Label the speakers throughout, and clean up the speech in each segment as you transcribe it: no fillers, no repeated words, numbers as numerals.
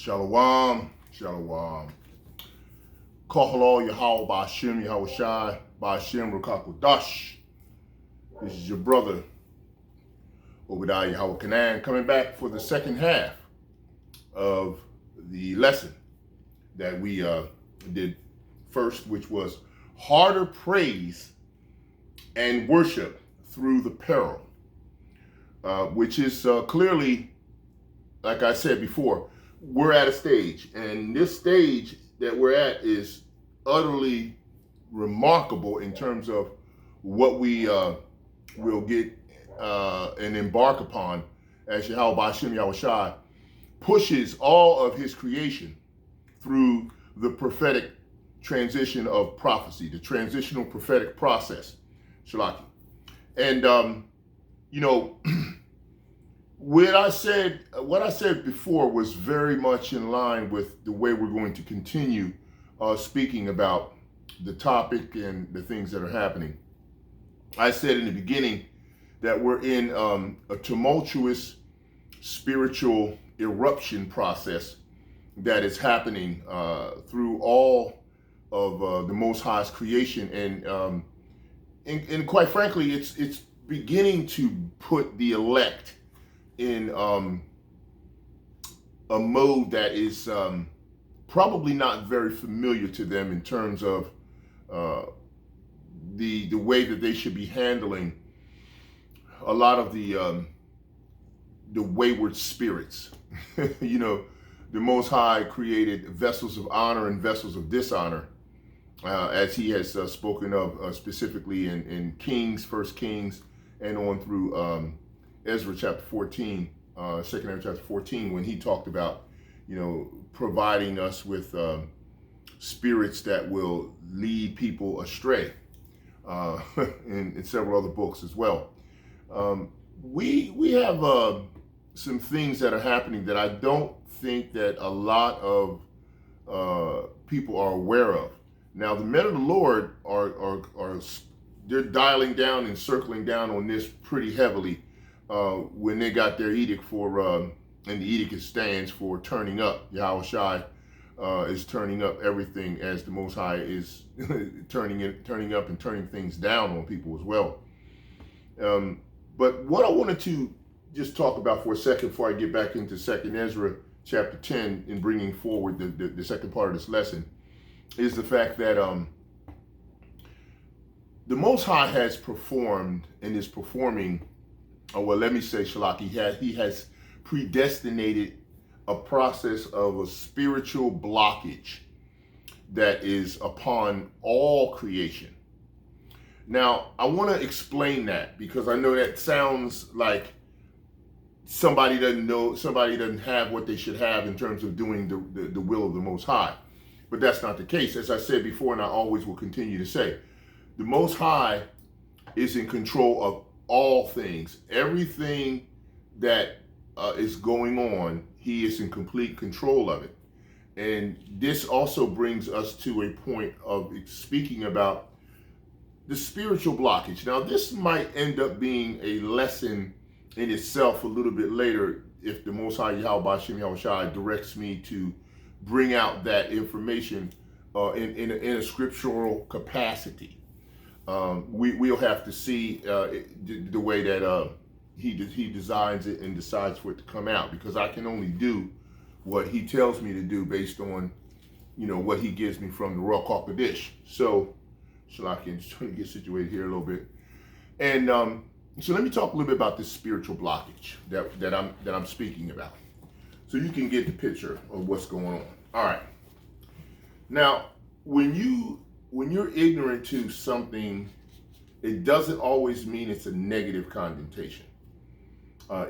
Speaker 1: Shalom, shalom. Kalal, YAHAWAH, BAHASHAM, YAHAWASHI, BAHASHAM, Qadash. This is your brother, Obadiah Yahweh Canaan, coming back for the second half of the lesson that we did first, which was harder praise and worship through the peril, which is clearly, like I said before, we're at a stage, and this stage that we're at is utterly remarkable in terms of what we will get and embark upon as Yahweh BAHASHAM YAHAWASHI pushes all of his creation through the prophetic transition of prophecy, the transitional prophetic process, Shalaki. And what I said before was very much in line with the way we're going to continue speaking about the topic and the things that are happening. I said in the beginning that we're in a tumultuous spiritual eruption process that is happening through all of the Most High's creation, and quite frankly, it's beginning to put the elect in a mode that is probably not very familiar to them in terms of the way that they should be handling a lot of the wayward spirits. The Most High created vessels of honor and vessels of dishonor, as he has spoken of specifically in Kings, First Kings, and on through Ezra Chapter 14, Second Ezra Chapter 14, when he talked about, providing us with spirits that will lead people astray, in several other books as well. We have some things that are happening that I don't think that a lot of people are aware of. Now, the men of the Lord are they're dialing down and circling down on this pretty heavily when they got their edict for, and the edict stands for turning up. YAHAWASHI is turning up everything as the Most High is turning up and turning things down on people as well. But what I wanted to just talk about for a second before I get back into 2nd Ezra chapter 10 and bringing forward the second part of this lesson is the fact that the Most High has performed and is performing, let me say, Shalaki, he has predestinated a process of a spiritual blockage that is upon all creation. Now, I want to explain that because I know that sounds like somebody doesn't have what they should have in terms of doing the will of the Most High. But that's not the case. As I said before, and I always will continue to say, the Most High is in control of all things. Everything that is going on, he is in complete control of it. And this also brings us to a point of speaking about the spiritual blockage. Now, this might end up being a lesson in itself a little bit later if the Most High Yahweh BAHASHAM YAHAWASHI directs me to bring out that information in a scriptural capacity. We'll have to see the way that he designs it and decides for it to come out, because I can only do what he tells me to do based on, what he gives me from the Rawacca Qadash. So I can just try to get situated here a little bit. And so let me talk a little bit about this spiritual blockage that I'm speaking about, so you can get the picture of what's going on. All right. Now, when you're ignorant to something, it doesn't always mean it's a negative connotation.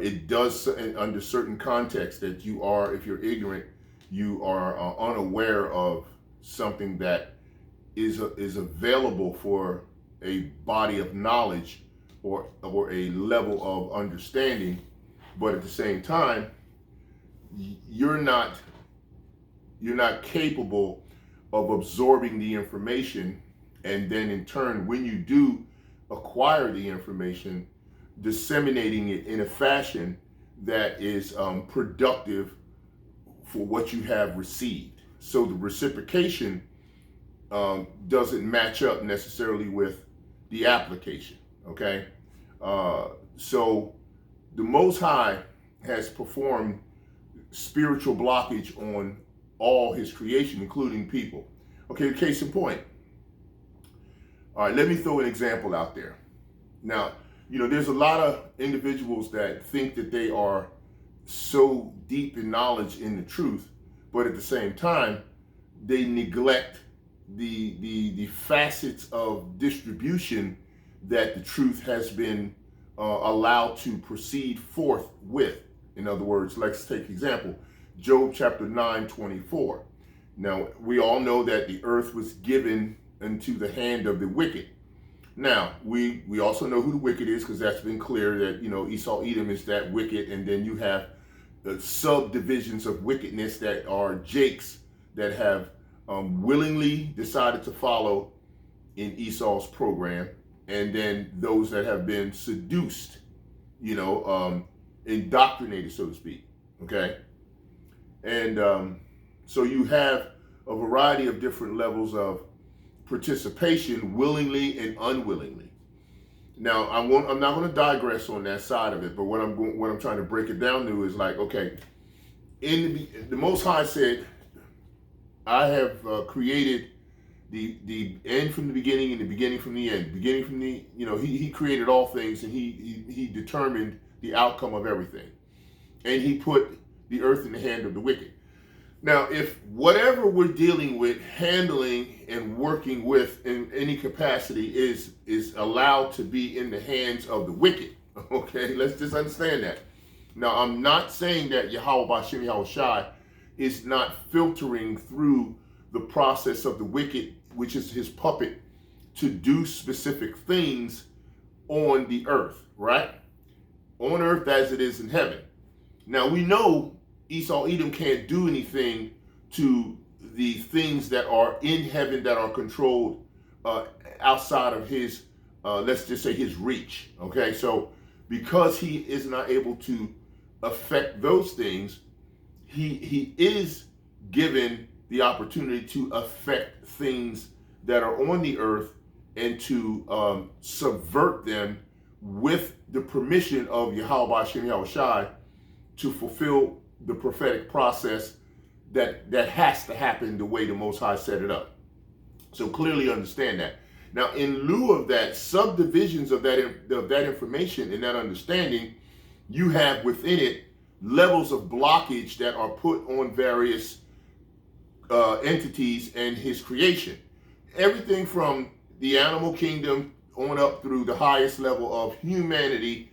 Speaker 1: It does, under certain contexts, that if you're ignorant, you are unaware of something that is available for a body of knowledge or a level of understanding, but at the same time, you're not capable of absorbing the information, and then in turn, when you do acquire the information, disseminating it in a fashion that is productive for what you have received. So the reciprocation doesn't match up necessarily with the application, okay? So the Most High has performed spiritual blockage on all his creation, including people. Okay, case in point. All right, let me throw an example out there. Now, there's a lot of individuals that think that they are so deep in knowledge in the truth, but at the same time, they neglect the facets of distribution that the truth has been allowed to proceed forth with. In other words, let's take example, Job chapter 9:24. Now, we all know that the earth was given into the hand of the wicked. Now, we also know who the wicked is, because that's been clear that, Esau, Edom is that wicked, and then you have the subdivisions of wickedness that are Jakes that have willingly decided to follow in Esau's program, and then those that have been seduced, indoctrinated, so to speak, okay? And so you have a variety of different levels of participation, willingly and unwillingly. Now, I'm not going to digress on that side of it, but what I'm trying to break it down to is like, okay, the Most High said, I have created the end from the beginning and the beginning from the end. Beginning from the, he created all things, and he determined the outcome of everything. And he put the earth in the hand of the wicked. Now, if whatever we're dealing with, handling, and working with in any capacity is allowed to be in the hands of the wicked, okay, let's just understand that. Now, I'm not saying that YAHAWASHI is not filtering through the process of the wicked, which is his puppet, to do specific things on the earth, right? On earth as it is in heaven. Now, we know Esau, Edom can't do anything to the things that are in heaven that are controlled outside of his, let's just say, his reach. Okay, so because he is not able to affect those things, he is given the opportunity to affect things that are on the earth and to subvert them with the permission of YAHAWASHI to fulfill the prophetic process that has to happen the way the Most High set it up. So clearly understand that. Now, in lieu of that, subdivisions of that information and that understanding, you have within it levels of blockage that are put on various entities and his creation. Everything from the animal kingdom on up through the highest level of humanity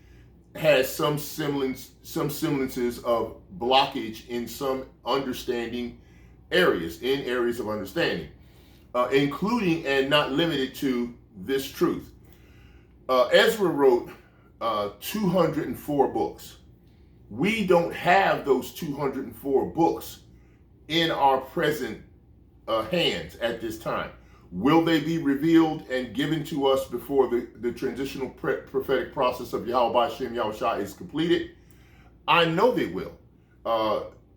Speaker 1: has some semblances of blockage in some understanding areas, of understanding, including and not limited to this truth. Ezra wrote 204 books. We don't have those 204 books in our present hands at this time. Will they be revealed and given to us before the transitional prophetic process of YAHAWASHI is completed? I know they will.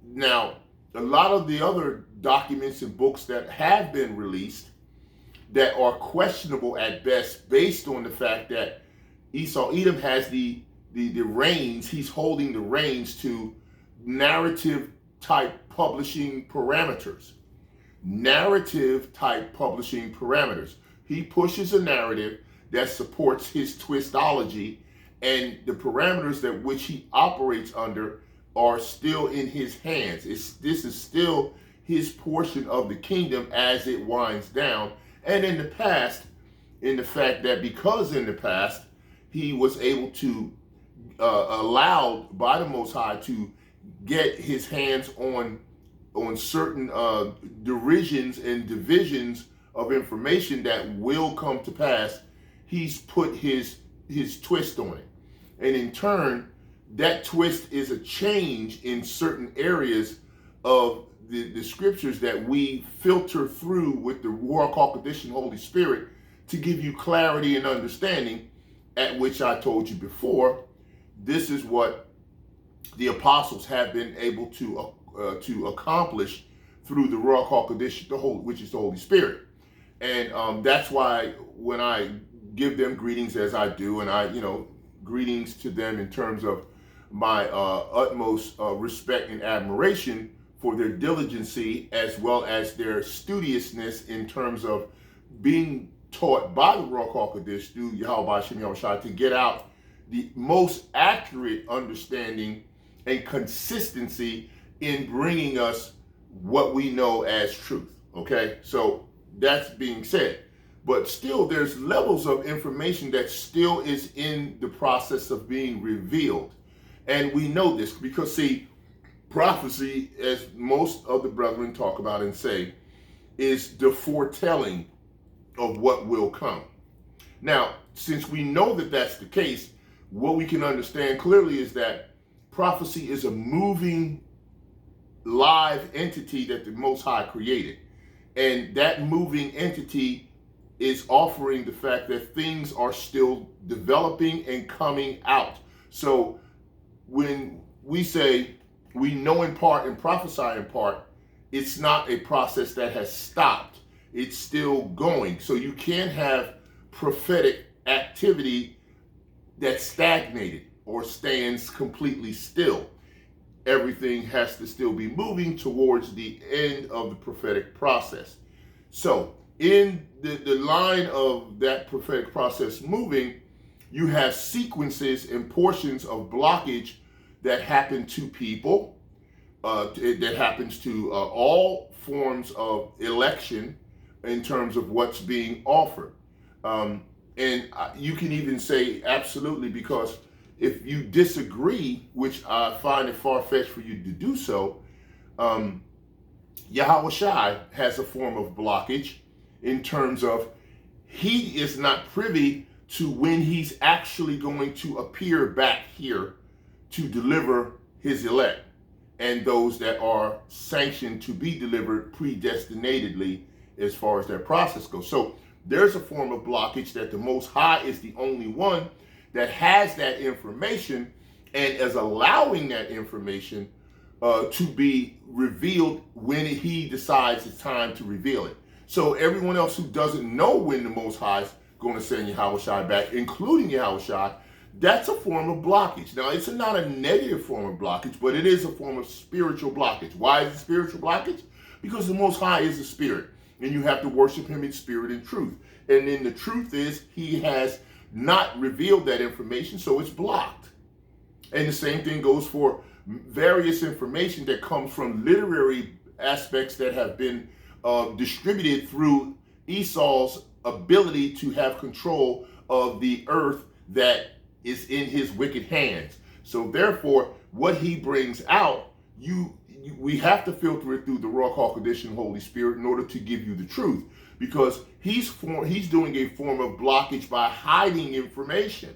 Speaker 1: Now, a lot of the other documents and books that have been released that are questionable at best, based on the fact that Esau Edom has the reins, he's holding the reins to narrative type publishing parameters. Narrative type publishing parameters. He pushes a narrative that supports his twistology, and the parameters that which he operates under are still in his hands. This is still his portion of the kingdom as it winds down. And in the past, in the fact that because in the past he was able to allowed by the Most High to get his hands on certain derisions and divisions of information that will come to pass, he's put his twist on it. And in turn, that twist is a change in certain areas of the scriptures that we filter through with the Ruach HaKodesh and Holy Spirit to give you clarity and understanding, at which I told you before, this is what the apostles have been able to to accomplish through the Rawacca Qadash, which is the Holy Spirit. And that's why when I give them greetings as I do, and I, greetings to them in terms of my utmost respect and admiration for their diligency as well as their studiousness in terms of being taught by the Rawacca Qadash through YAHAWASHI to get out the most accurate understanding and consistency in bringing us what we know as truth. Okay, so that's being said. But still, there's levels of information that still is in the process of being revealed. And we know this because, see, prophecy, as most of the brethren talk about and say, is the foretelling of what will come. Now, since we know that that's the case, what we can understand clearly is that prophecy is a moving, live entity that the Most High created. And that moving entity is offering the fact that things are still developing and coming out. So when we say we know in part and prophesy in part, it's not a process that has stopped. It's still going. So you can't have prophetic activity that's stagnated or stands completely still. Everything has to still be moving towards the end of the prophetic process. So in the line of that prophetic process moving, you have sequences and portions of blockage that happen to people, that happens to all forms of election in terms of what's being offered. And you can even say absolutely, because if you disagree, which I find it far-fetched for you to do so, YAHAWASHI has a form of blockage in terms of he is not privy to when he's actually going to appear back here to deliver his elect and those that are sanctioned to be delivered predestinatedly as far as that process goes. So there's a form of blockage that the Most High is the only one that has that information and is allowing that information to be revealed when he decides it's time to reveal it. So everyone else who doesn't know when the Most High is going to send YAHAWASHI back, including YAHAWASHI, that's a form of blockage. Now, it's not a negative form of blockage, but it is a form of spiritual blockage. Why is it spiritual blockage? Because the Most High is a spirit, and you have to worship him in spirit and truth. And then the truth is he has not revealed that information, so it's blocked. And the same thing goes for various information that comes from literary aspects that have been distributed through Esau's ability to have control of the earth that is in his wicked hands. So therefore, what he brings out, we have to filter it through the Rawacca Qadash and Holy Spirit in order to give you the truth, because he's doing a form of blockage by hiding information.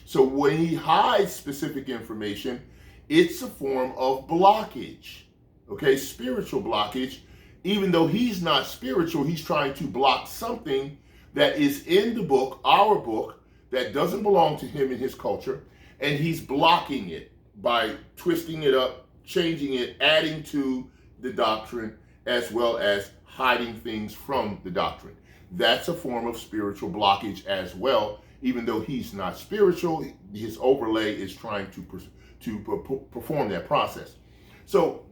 Speaker 1: So when he hides specific information, it's a form of blockage, okay, spiritual blockage. Even though he's not spiritual, he's trying to block something that is in the book, our book, that doesn't belong to him and his culture, and he's blocking it by twisting it up, changing it, adding to the doctrine, as well as hiding things from the doctrine. That's a form of spiritual blockage as well. Even though he's not spiritual, his overlay is trying to perform that process. So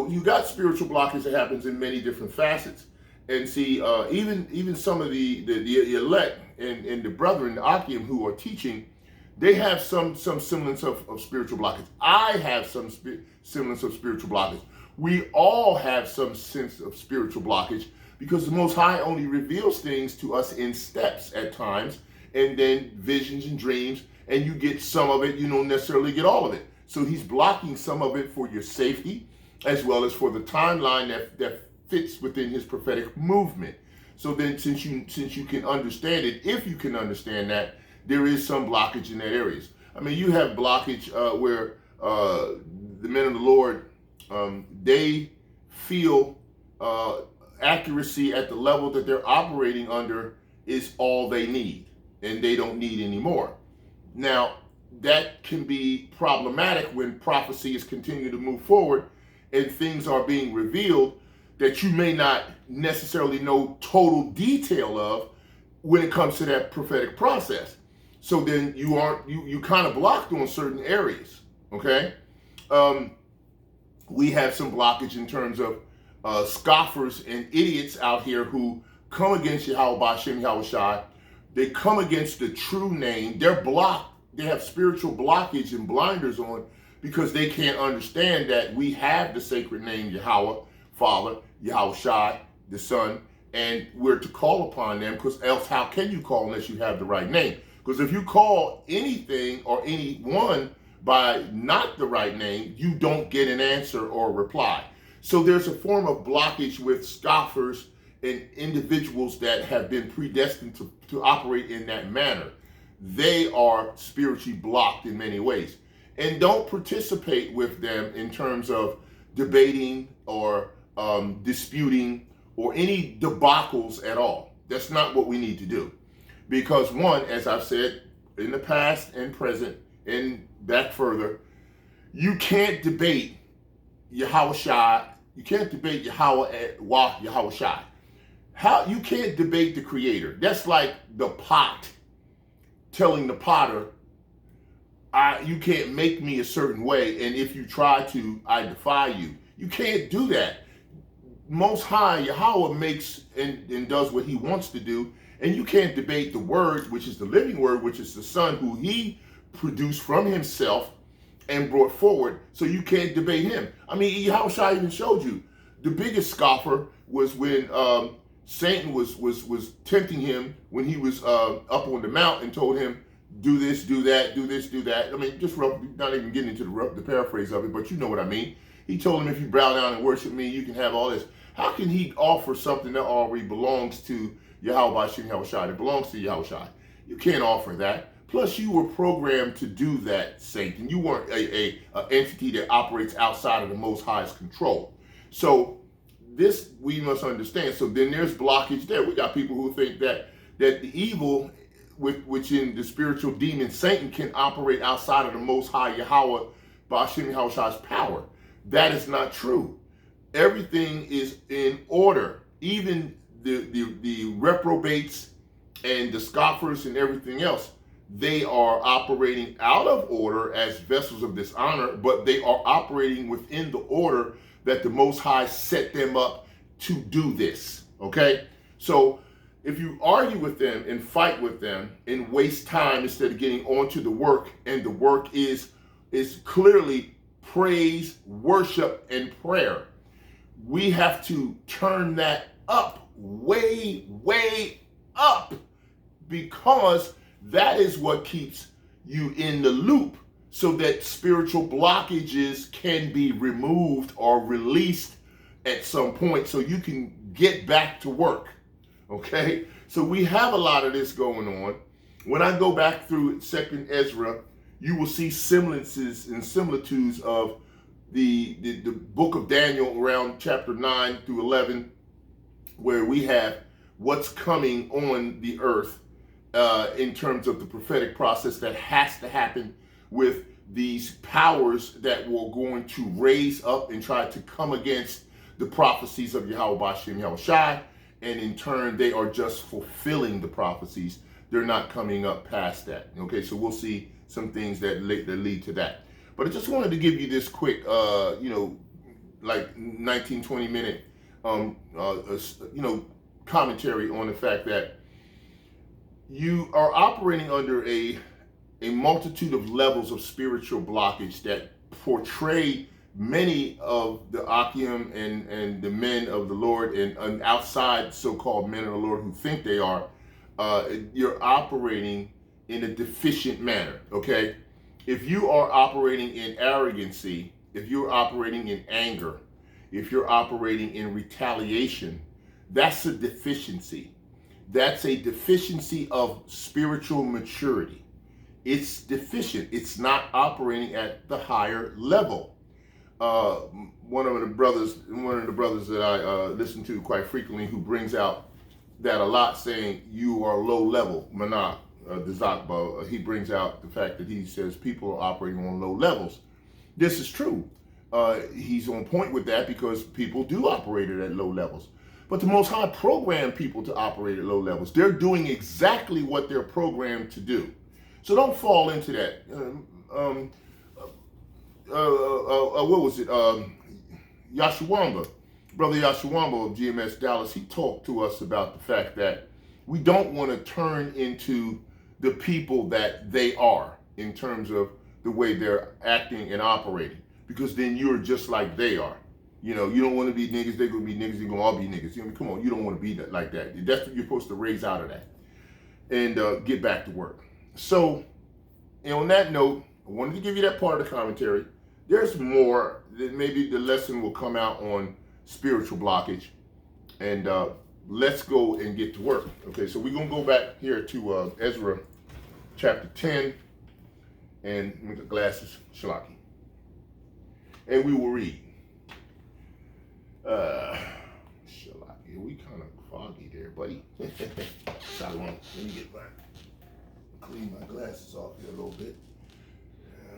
Speaker 1: you got spiritual blockage that happens in many different facets. And see, even some of the elect and the brethren, the Akim, who are teaching, they have some semblance of spiritual blockage. I have some semblance of spiritual blockage. We all have some sense of spiritual blockage, because the Most High only reveals things to us in steps at times, and then visions and dreams, and you get some of it, you don't necessarily get all of it. So he's blocking some of it for your safety, as well as for the timeline that fits within his prophetic movement. So then since you can understand it, if you can understand that, there is some blockage in that areas. I mean, you have blockage where the men of the Lord, they feel accuracy at the level that they're operating under is all they need, and they don't need any more. Now, that can be problematic when prophecy is continuing to move forward, and things are being revealed that you may not necessarily know total detail of when it comes to that prophetic process. So then you kind of blocked on certain areas. Okay, we have some blockage in terms of scoffers and idiots out here who come against Yahawah, BAHASHAM, YAHAWASHI. They come against the true name. They're blocked. They have spiritual blockage and blinders on because they can't understand that we have the sacred name Yahawah, Father, YAHAWASHI, the Son, and we're to call upon them, because else how can you call unless you have the right name? Because if you call anything or anyone by not the right name, you don't get an answer or a reply. So there's a form of blockage with scoffers and individuals that have been predestined to operate in that manner. They are spiritually blocked in many ways. And don't participate with them in terms of debating or disputing or any debacles at all. That's not what we need to do. Because one, as I've said in the past and present and back further, you can't debate YAHAWASHI. You can't debate YAHAWAH, YAHAWASHI. How you can't debate the Creator. That's like the pot telling the potter, you can't make me a certain way, and if you try to, I defy you. You can't do that. Most High Yahawah makes and does what he wants to do, and you can't debate the Word, which is the living Word, which is the Son, who he produced from himself and brought forward. So you can't debate him. I mean, Yahushua even showed you. The biggest scoffer was when Satan was tempting him when he was up on the mount and told him, do this, do that, do this, do that. I mean, just not even getting into the paraphrase of it, but you know what I mean. He told him, if you bow down and worship me, you can have all this. How can he offer something that already belongs to Yahawah, BAHASHAM, YAHAWASHI? It belongs to Yahushua. You can't offer that. Plus, you were programmed to do that, Satan. You weren't a entity that operates outside of the Most High's control. So this we must understand. So then there's blockage there. We got people who think that the evil, which in the spiritual demon Satan, can operate outside of the Most High Yahawah, BAHASHAM, YAHAWASHI's power. That is not true. Everything is in order. Even the reprobates and the scoffers and everything else, they are operating out of order as vessels of dishonor, but they are operating within the order that the Most High set them up to do this. Okay? So if you argue with them and fight with them and waste time instead of getting onto the work, and the work is clearly praise, worship, and prayer, we have to turn that up, way, way up, because that is what keeps you in the loop, so that spiritual blockages can be removed or released at some point so you can get back to work. Okay? So we have a lot of this going on. When I go back through 2nd Ezra, you will see semblances and similitudes of the book of Daniel around chapter 9 through 11, where we have what's coming on the earth in terms of the prophetic process that has to happen with these powers that were going to raise up and try to come against the prophecies of Yahawah, BAHASHAM, YAHAWASHI, and in turn they are just fulfilling the prophecies. They're not coming up past that. Okay, so we'll see some things that lead to that. But I just wanted to give you this quick, like 19, 20 minute, commentary on the fact that you are operating under a multitude of levels of spiritual blockage that portray many of the Akim and the men of the Lord and outside so-called men of the Lord who think they are. You're operating in a deficient manner, okay? If you are operating in arrogancy, if you're operating in anger, if you're operating in retaliation, that's a deficiency. That's a deficiency of spiritual maturity. It's deficient. It's not operating at the higher level. One of the brothers that I listen to quite frequently, who brings out that a lot, saying you are low level, Manak, the Zakba, he brings out the fact that he says people are operating on low levels. This is true. he's on point with that because people do operate at low levels. But the Most High programmed people to operate at low levels. They're doing exactly what they're programmed to do. So don't fall into that. What was it? Yashawamba, Brother Yashawamba of GMS Dallas, he talked to us about the fact that we don't want to turn into the people that they are in terms of the way they're acting and operating, because then you're just like they are. You know, you don't want to be niggas, they're going to be niggas, they're going to all be niggas. You know, come on, you don't want to be that, like that. That's what you're supposed to raise out of that and get back to work. So, and on that note, I wanted to give you that part of the commentary. There's more. Maybe the lesson will come out on spiritual blockage. And let's go and get to work. Okay, so we're going to go back here to Ezra Chapter 10. And make the glasses, Shalaki. And we will read. Shalaki, we kind of foggy there, buddy. Shalom. Let me get back. Clean my glasses off here a little bit.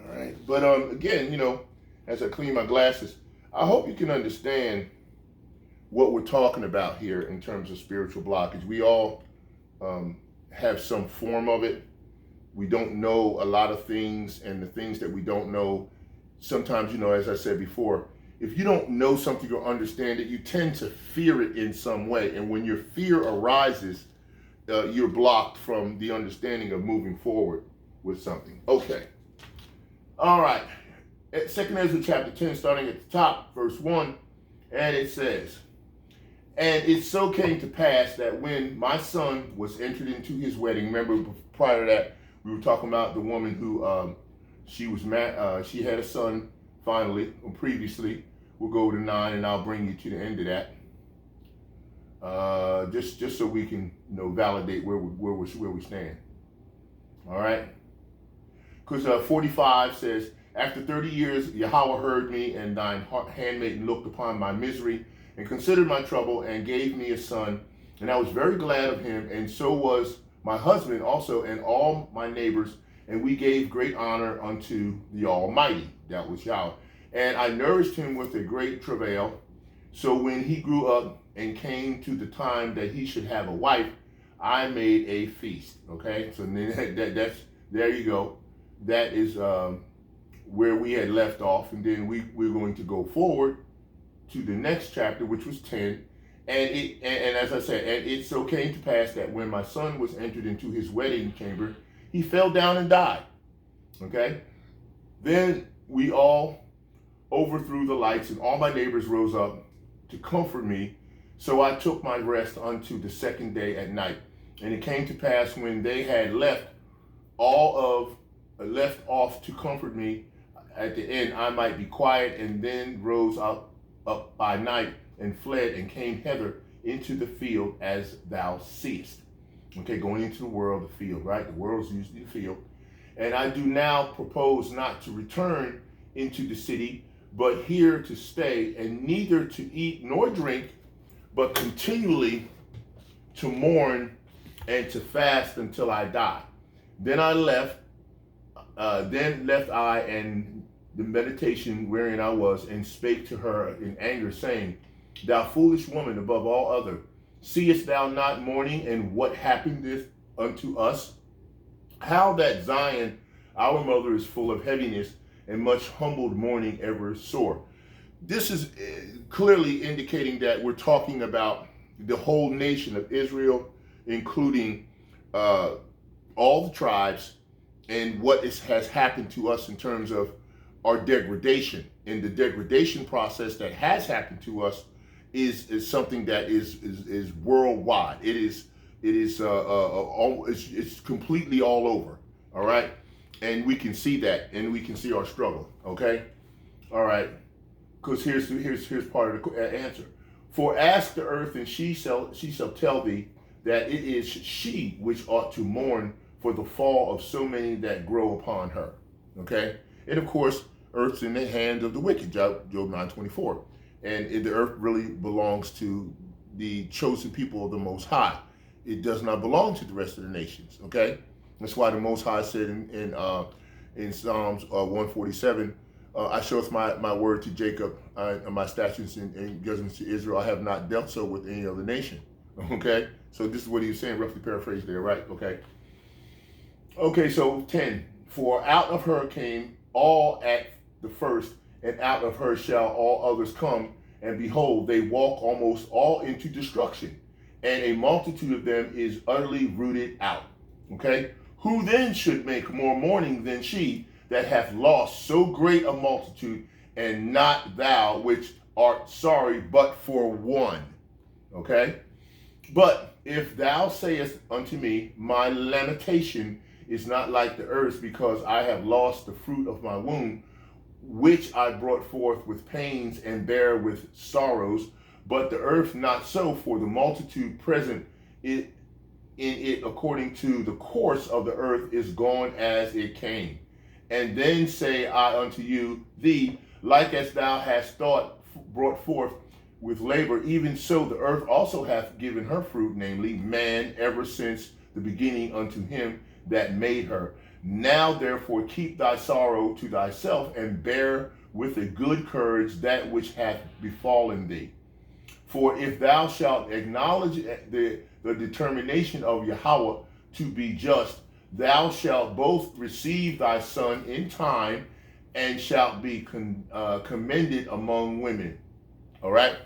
Speaker 1: All right. But again, you know, as I clean my glasses, I hope you can understand what we're talking about here in terms of spiritual blockage. We all have some form of it. We don't know a lot of things, and the things that we don't know, sometimes, you know, as I said before, if you don't know something or understand it, you tend to fear it in some way. And when your fear arises, you're blocked from the understanding of moving forward with something. Okay. All right. At 2nd Ezra chapter 10, starting at the top, verse 1, and it says, "And it so came to pass that when my son was entered into his wedding," remember prior to that, we were talking about the woman who she had a son finally, or previously. We'll go to 9, and I'll bring you to the end of that. Just so we can, you know, validate where we stand. All right. Because 45 says, "After 30 years, Yahawah heard me, and thine handmaiden looked upon my misery, and considered my trouble, and gave me a son. And I was very glad of him, and so was my husband also, and all my neighbors, and we gave great honor unto the Almighty," that was Yahweh. "And I nourished him with a great travail. So when he grew up and came to the time that he should have a wife, I made a feast." Okay, so then that's there you go. That is where we had left off, and then we're going to go forward to the next chapter, which was 10. And as I said, and it so came to pass that when my son was entered into his wedding chamber, he fell down and died. Okay? Then we all overthrew the lights, and all my neighbors rose up to comfort me. So I took my rest unto the 2nd day at night. And it came to pass when they had left off to comfort me at the end, I might be quiet, and then rose up by night and fled and came hither into the field as thou seest. Okay, going into the world, the field, right? The world's usually the field. "And I do now propose not to return into the city, but here to stay, and neither to eat nor drink, but continually to mourn and to fast until I die. Then left I and the meditation wherein I was, and spake to her in anger, saying, Thou foolish woman, above all other, seest thou not mourning, and what happeneth unto us? How that Zion, our mother, is full of heaviness, and much humbled mourning ever sore." This is clearly indicating that we're talking about the whole nation of Israel, including all the tribes, and what has happened to us in terms of our degradation. And the degradation process that has happened to us is something that is worldwide. It's completely all over. All right, and we can see that, and we can see our struggle. Okay, all right, because here's part of the answer. "For ask the earth, and she shall tell thee that it is she which ought to mourn for the fall of so many that grow upon her." Okay, and of course, earth's in the hands of the wicked. Job 9:24, and the earth really belongs to the chosen people of the Most High. It does not belong to the rest of the nations. Okay, that's why the Most High said in Psalms 147, I showeth my word to Jacob, my statutes and judgments to Israel. I have not dealt so with any other nation. Okay, so this is what he was saying, roughly paraphrased there, right? Okay. Okay, so 10. For out of her came all at the first, and out of her shall all others come. And behold, they walk almost all into destruction, and a multitude of them is utterly rooted out. Okay? Who then should make more mourning than she that hath lost so great a multitude, and not thou which art sorry but for one? Okay? But if thou sayest unto me, my lamentation is not like the earth, because I have lost the fruit of my womb, which I brought forth with pains and bare with sorrows, but the earth not so, for the multitude present in it according to the course of the earth is gone as it came. And then say I unto you, thee, like as thou hast brought forth with labor, even so the earth also hath given her fruit, namely man, ever since the beginning unto him that made her. Now therefore keep thy sorrow to thyself, and bear with a good courage that which hath befallen thee. For if thou shalt acknowledge the determination of YAHAWAH to be just, thou shalt both receive thy son in time, and shalt be commended among women. All right?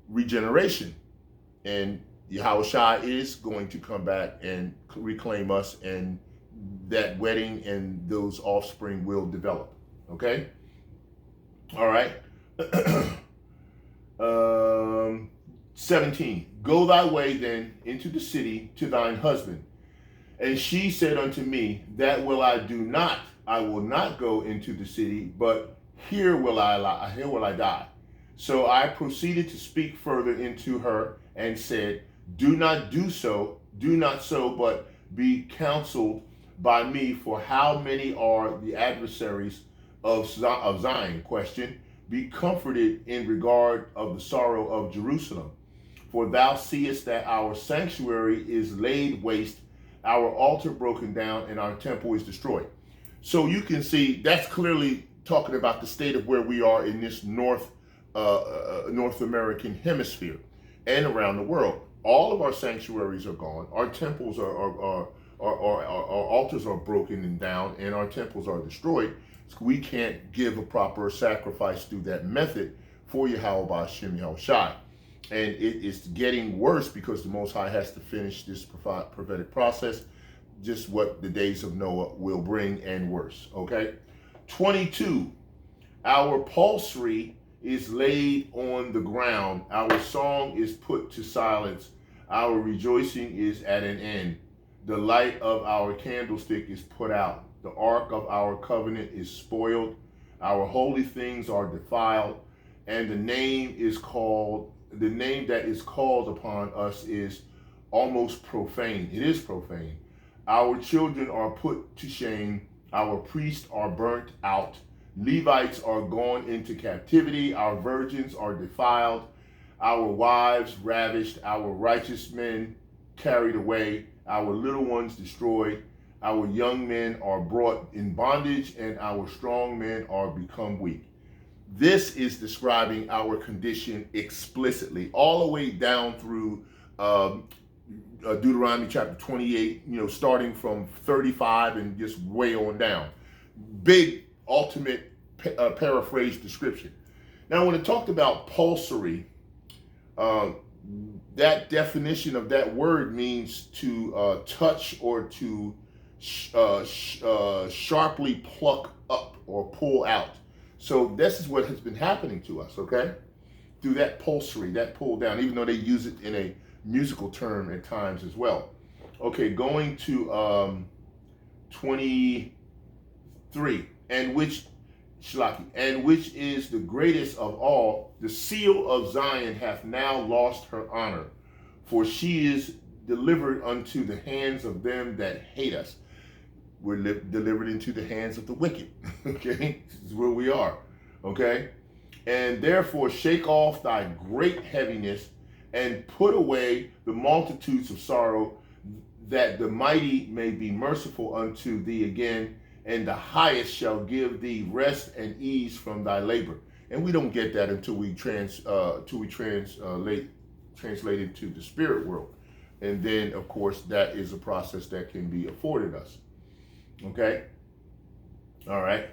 Speaker 1: Regeneration. And YAHAWASHI is going to come back and reclaim us, and that wedding and those offspring will develop. Okay? All right. 17. Go thy way then into the city to thine husband. And she said unto me, that will I do not. I will not go into the city, but here will I die. So I proceeded to speak further into her and said, do not so, but be counseled by me, for how many are the adversaries of Zion? Question. Be comforted in regard of the sorrow of Jerusalem. For thou seest that our sanctuary is laid waste, our altar broken down, and our temple is destroyed. So you can see that's clearly talking about the state of where we are in this North American hemisphere and around the world. All of our sanctuaries are gone. Our temples our altars are broken and down, and our temples are destroyed. So we can't give a proper sacrifice through that method for YAHAWASHI, YAHAWASHI. And it is getting worse because the Most High has to finish this prophetic process, just what the days of Noah will bring, and worse. Okay? 22. Our pulsery is laid on the ground. Our song is put to silence. Our rejoicing is at an end. The light of our candlestick is put out. The ark of our covenant is spoiled. Our holy things are defiled. And the name that is called upon us is almost profane. It is profane. Our children are put to shame. Our priests are burnt out. Levites are gone into captivity. Our virgins are defiled. Our wives ravished. Our righteous men carried away. Our little ones destroyed. Our young men are brought in bondage, and our strong men are become weak. This is describing our condition explicitly, all the way down through Deuteronomy chapter 28, starting from 35 and just way on down. Big, ultimate paraphrase description. Now, when it talked about pulsery, that definition of that word means to touch or to sharply pluck up or pull out. So this is what has been happening to us, okay? Through that pulsery, that pull down, even though they use it in a musical term at times as well. Okay, going to 23, and which is the greatest of all, the seal of Zion hath now lost her honor, for she is delivered unto the hands of them that hate us. We're delivered into the hands of the wicked. Okay, this is where we are. Okay, and therefore shake off thy great heaviness, and put away the multitudes of sorrow, that the mighty may be merciful unto thee again, and the highest shall give thee rest and ease from thy labor. And we don't get that until we translate it to the spirit world. And then, of course, that is a process that can be afforded us. Okay? All right.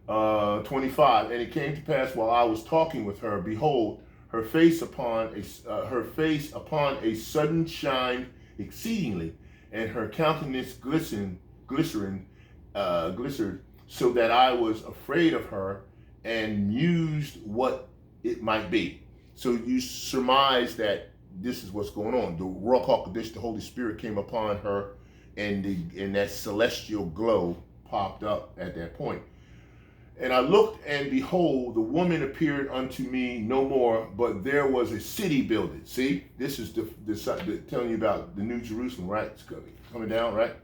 Speaker 1: 25. And it came to pass while I was talking with her, behold, her face upon a sudden shined exceedingly, and her countenance glistened, so that I was afraid of her and mused what it might be. So you surmise that this is what's going on. The Rawacca, the Holy Spirit came upon her, and that celestial glow popped up at that point. And I looked, and behold, the woman appeared unto me no more, but there was a city builded. See, this is the telling you about the New Jerusalem, right? It's coming down, right?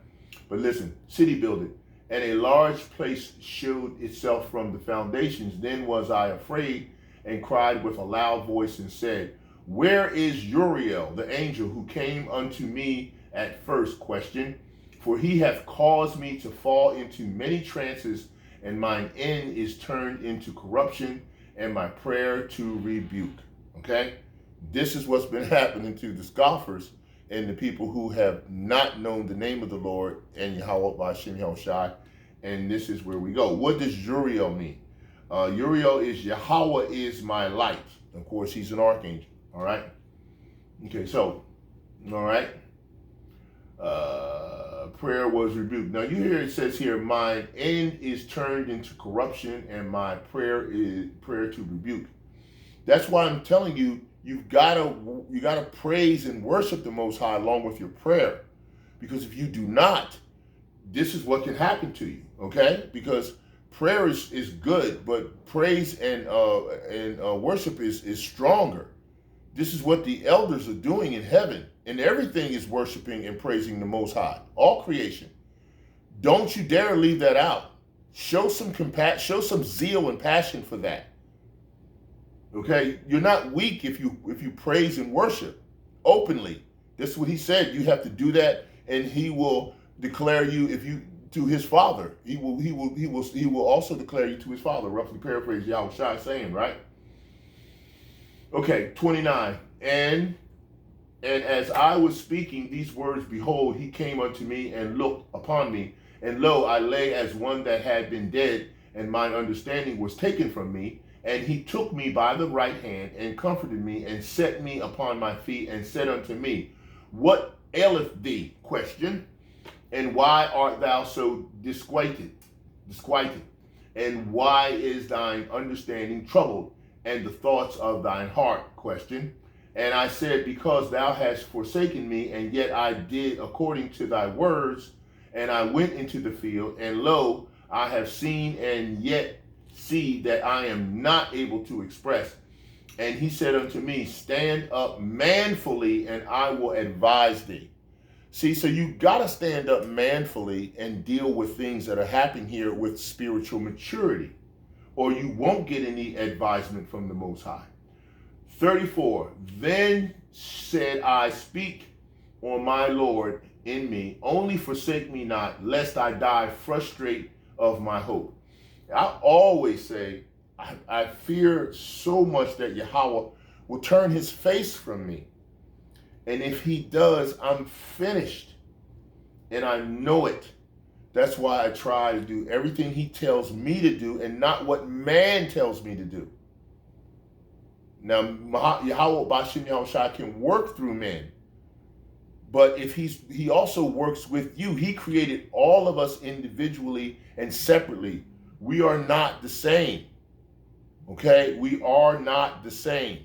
Speaker 1: But listen, city builded, and a large place showed itself from the foundations. Then was I afraid, and cried with a loud voice, and said, where is Uriel, the angel who came unto me at first? Question. For he hath caused me to fall into many trances, and mine end is turned into corruption, and my prayer to rebuke. Okay? This is what's been happening to the scoffers and the people who have not known the name of the Lord and YAHAWAH, BAHASHAM, YAHAWASHI. And this is where we go. What does Uriel mean? Uriel is YAHAWAH is my light. Of course, he's an archangel. All right? Okay, so, all right. Prayer was rebuked. Now you hear it says here, mine end is turned into corruption, and my prayer is prayer to rebuke. That's why I'm telling you, you gotta praise and worship the Most High along with your prayer, because if you do not, this is what can happen to you. Okay, because prayer is good, but praise and worship is stronger. This is what the elders are doing in heaven. And everything is worshiping and praising the Most High. All creation. Don't you dare leave that out. Show some compassion, show some zeal and passion for that. Okay? You're not weak if you praise and worship openly. That's what he said. You have to do that, and he will declare you to his Father. He will also declare you to his Father. Roughly paraphrase Yahawashi saying, right? Okay, 29. And as I was speaking these words, behold, he came unto me and looked upon me. And lo, I lay as one that had been dead, and mine understanding was taken from me. And he took me by the right hand, and comforted me, and set me upon my feet, and said unto me, what aileth thee? Question. And why art thou so disquieted? And why is thine understanding troubled, and the thoughts of thine heart? Question. And I said, because thou hast forsaken me, and yet I did according to thy words. And I went into the field, and lo, I have seen and yet see that I am not able to express. And he said unto me, stand up manfully, and I will advise thee. See, so you got to stand up manfully and deal with things that are happening here with spiritual maturity, or you won't get any advisement from the Most High. 34, then said I, speak on my Lord in me, only forsake me not, lest I die frustrate of my hope. I always say, I fear so much that YAHAWAH will turn his face from me. And if he does, I'm finished. And I know it. That's why I try to do everything he tells me to do, and not what man tells me to do. Now, YAHAWAH, BAHASHAM, YAHAWASHI can work through men, but if he also works with you. He created all of us individually and separately. We are not the same. Okay, we are not the same.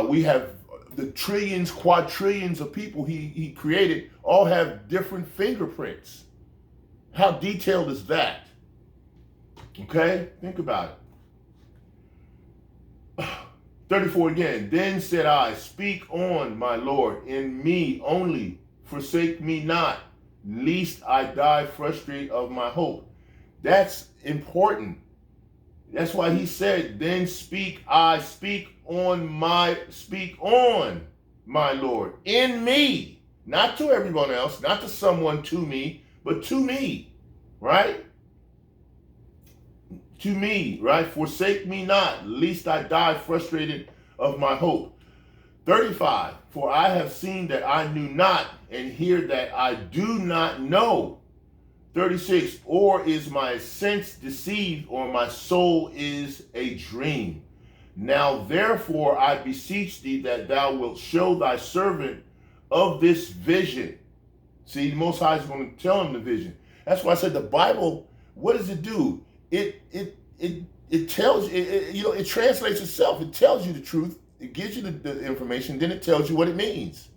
Speaker 1: We have the trillions, quadrillions of people he created, all have different fingerprints. How detailed is that? Okay, think about it. 34 again, then said I, speak on, my Lord, in me only, forsake me not, lest I die frustrate of my hope. That's important. That's why he said, then speak on, my Lord, in me, not to everyone else, not to someone to me, but to me, right? To me, right? Forsake me not, lest I die frustrated of my hope. 35, for I have seen that I knew not, and hear that I do not know. 36, or is my sense deceived, or my soul is a dream? Now therefore I beseech thee that thou wilt show thy servant of this vision. See, the Most High is going to tell him the vision. That's why I said the Bible, what does it do? It tells you, it translates itself. It tells you the truth. It gives you the information. Then it tells you what it means.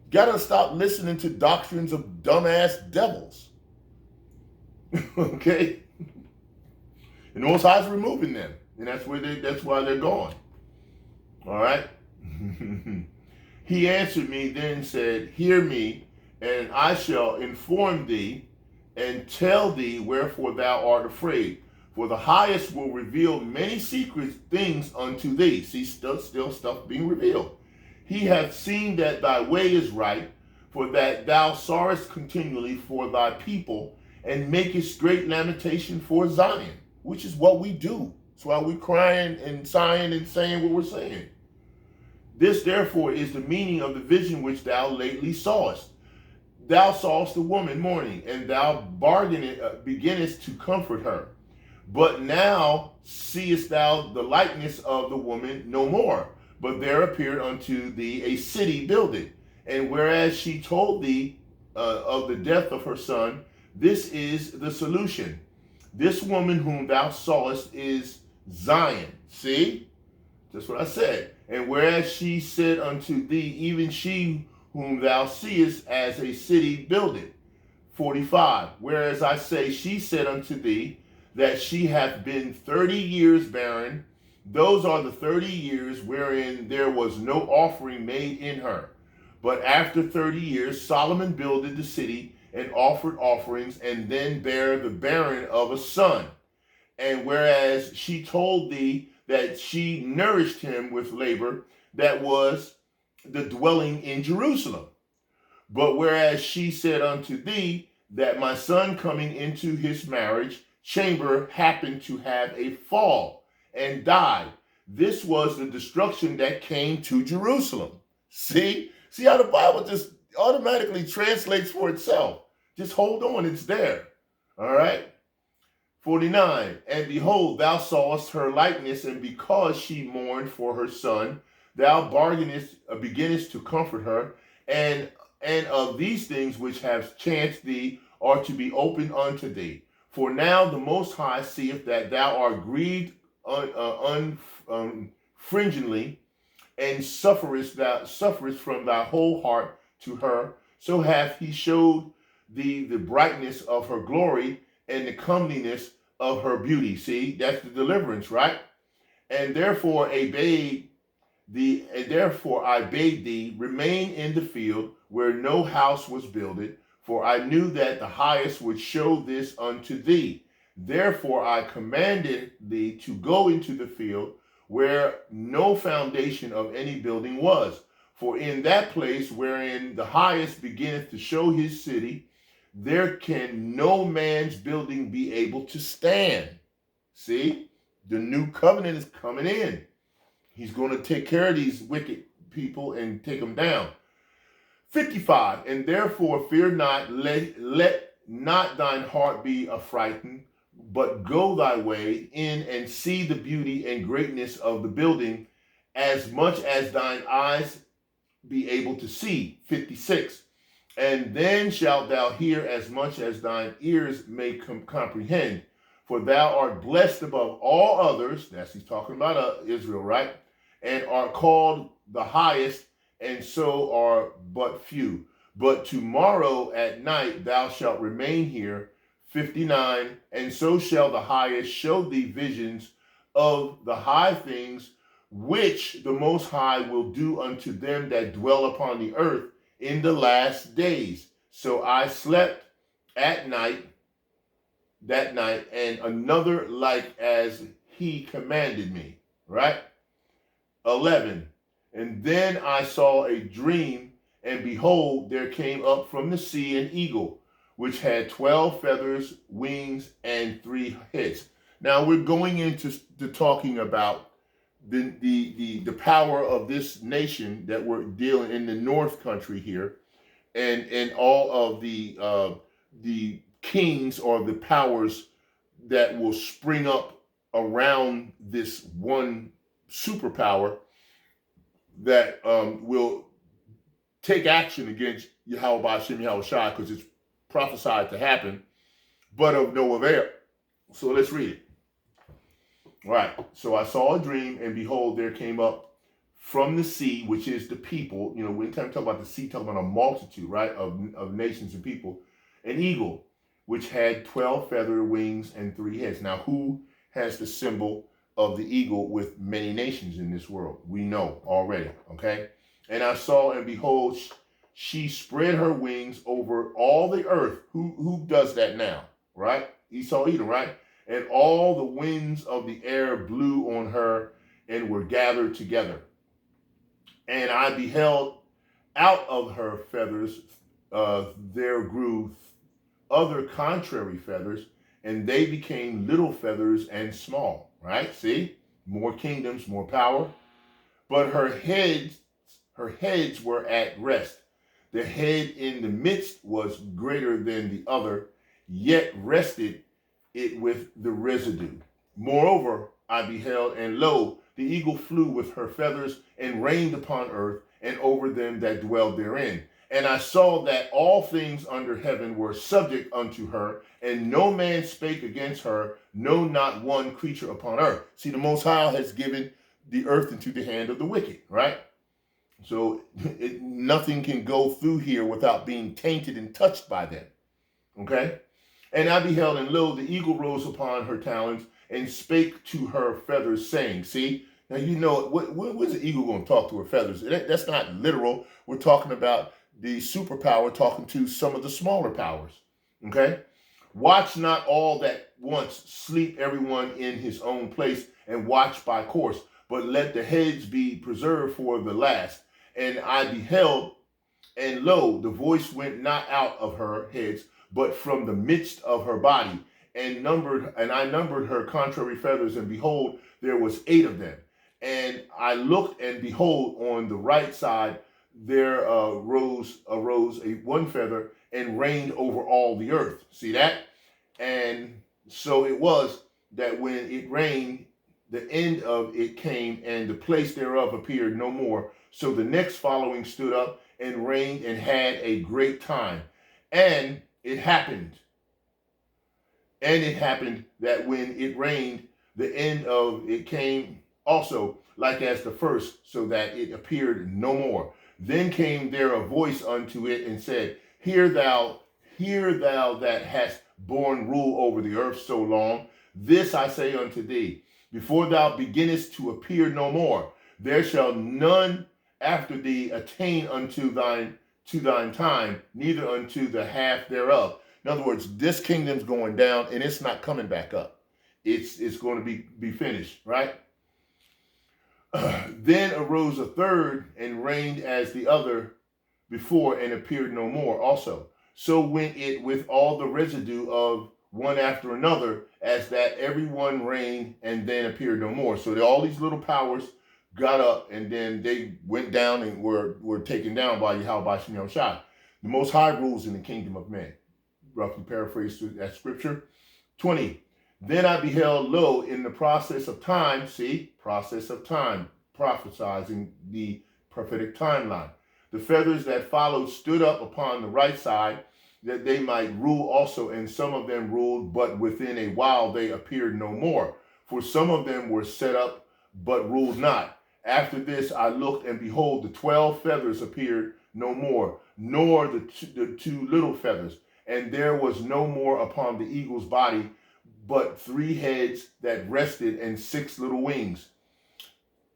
Speaker 1: You got to stop listening to doctrines of dumbass devils. Okay? And the Most High is removing them. And that's why they're gone. All right? He answered me then said, hear me, and I shall inform thee and tell thee wherefore thou art afraid. For the highest will reveal many secret things unto thee. See, still stuff being revealed. He hath seen that thy way is right, for that thou sorrowest continually for thy people, and makest great lamentation for Zion, which is what we do. That's why we're crying and sighing and saying what we're saying. This therefore is the meaning of the vision which thou lately sawest. Thou sawest the woman mourning, and thou beginnest to comfort her. But now seest thou the likeness of the woman no more, but there appeared unto thee a city builded. And whereas she told thee of the death of her son, this is the solution. This woman whom thou sawest is Zion. See? That's what I said. And whereas she said unto thee, even she whom thou seest as a city builded. 45. Whereas I say, she said unto thee, that she hath been 30 years barren. Those are the 30 years wherein there was no offering made in her. But after 30 years, Solomon builded the city and offered offerings, and then bare the barren of a son. And whereas she told thee that she nourished him with labor, that was the dwelling in Jerusalem. But whereas she said unto thee that my son coming into his marriage chamber happened to have a fall and died. This was the destruction that came to Jerusalem. See how the Bible just automatically translates for itself. Just hold on, it's there. All right. 49. And behold, thou sawest her likeness, and because she mourned for her son, thou beginnest to comfort her, and of these things which have chanced thee are to be opened unto thee. For now the Most High seeth that thou art grieved unfringingly, and sufferest from thy whole heart to her. So hath he showed thee the brightness of her glory and the comeliness of her beauty. See, that's the deliverance, right? And therefore I bade thee remain in the field where no house was builded, for I knew that the highest would show this unto thee. Therefore I commanded thee to go into the field where no foundation of any building was. For in that place wherein the highest beginneth to show his city, there can no man's building be able to stand. See, the new covenant is coming in. He's going to take care of these wicked people and take them down. 55. And therefore fear not, let not thine heart be affrighted, but go thy way in and see the beauty and greatness of the building, as much as thine eyes be able to see. 56. And then shalt thou hear as much as thine ears may comprehend. For thou art blessed above all others. That's he's talking about Israel, right? And art called the highest, and so are but few. But tomorrow at night thou shalt remain here. 59. And so shall the highest show thee visions of the high things, which the Most High will do unto them that dwell upon the earth in the last days. So I slept that night, and another like as he commanded me. Right? 11. And then I saw a dream, and behold, there came up from the sea an eagle, which had 12 feathers, wings, and 3 heads. Now we're going into talking about the power of this nation that we're dealing in the North Country here, and all of the kings or the powers that will spring up around this one superpower that will take action against YAHAWAH, BAHASHAM, YAHAWASHI, because it's prophesied to happen, but of no avail. So let's read it. All right. So I saw a dream, and behold, there came up from the sea, which is the people. You know, anytime we talk about the sea, talk about a multitude, right, of nations and people, an eagle, which had 12 feather wings and 3 heads. Now, who has the symbol of the eagle with many nations in this world? We know already, okay? And I saw, and behold, she spread her wings over all the earth. Who does that now, right? Esau, Edom, right? And all the winds of the air blew on her and were gathered together. And I beheld out of her feathers, there grew other contrary feathers, and they became little feathers and small, right? See, more kingdoms, more power. But her heads were at rest. The head in the midst was greater than the other, yet rested it with the residue. Moreover, I beheld, and lo, the eagle flew with her feathers and rained upon earth and over them that dwelled therein. And I saw that all things under heaven were subject unto her, and no man spake against her, no, not one creature upon earth. See, the Most High has given the earth into the hand of the wicked, right? So nothing can go through here without being tainted and touched by them, okay? And I beheld, and lo, the eagle rose upon her talons and spake to her feathers, saying, see, now you know, what's the eagle going to talk to her feathers? That's not literal. We're talking about the superpower talking to some of the smaller powers, okay? Watch not all that once, sleep everyone in his own place, and watch by course, but let the heads be preserved for the last. And I beheld, and lo, the voice went not out of her heads, but from the midst of her body, and I numbered her contrary feathers, and behold, there was 8 of them. And I looked, and behold, on the right side there arose one feather, and reigned over all the earth. See that? And so it was that when it rained, the end of it came, and the place thereof appeared no more. So the next following stood up and reigned and had a great time. And it happened that when it rained, the end of it came also like as the first, so that it appeared no more. Then came there a voice unto it and said, Hear thou that hast borne rule over the earth so long. This I say unto thee, before thou beginnest to appear no more, there shall none after thee attain unto thine time, neither unto the half thereof. In other words, this kingdom's going down, and it's not coming back up. It's going to be finished, right? Then arose a third and reigned as the other before, and appeared no more also. So went it with all the residue of one after another, as that every one reigned and then appeared no more. So all these little powers got up, and then they went down and were taken down by YAHAWAH, BAHASHAM, YAHAWASHI. The Most High rules in the kingdom of men. Roughly paraphrased that scripture. 20. Then I beheld, lo, in the process of time, see, process of time, prophesizing the prophetic timeline. The feathers that followed stood up upon the right side, that they might rule also, and some of them ruled, but within a while they appeared no more. For some of them were set up, but ruled not. After this I looked, and behold, the 12 feathers appeared no more, nor the 2 little feathers. And there was no more upon the eagle's body, but 3 heads that rested, and 6 little wings.